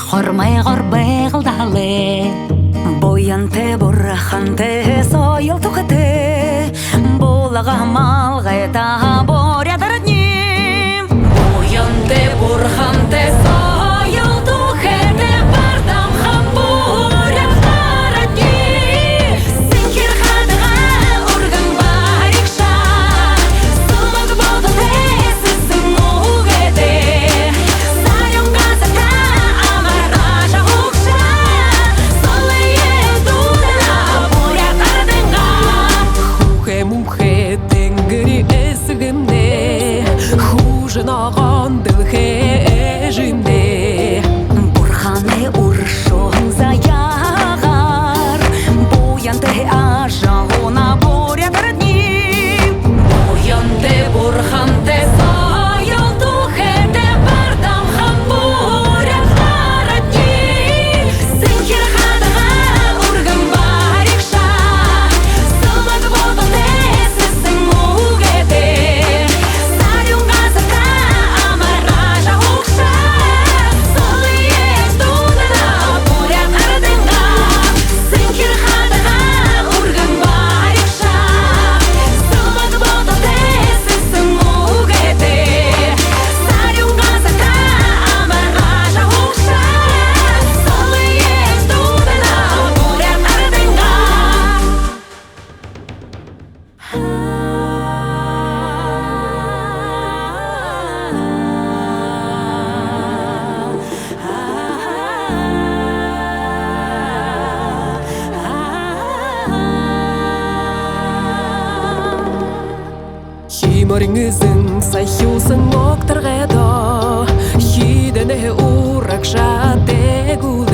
Хормай горбай гылдалы Боянты бурханты сойыл тұқыты Болаға малғайта борядыр днем Боянты бурханты сойыл тұқыты Бардам хам борядыр днем Сенкер қадыға ұрғын барикша Сылмық болды тесісің оғеде Наған дылхе жінде Бурханы ұршоң заягар Боянты ажалуна борядыр днем Боянты бурханты сойыл тұхеті Бардам хам борядыр днем Сенкер қадыға ұрғын барикша Сылмық болды тесісің оғеде Химорыңызың сайхюсың оқтырғеда Хидене урак жате гулы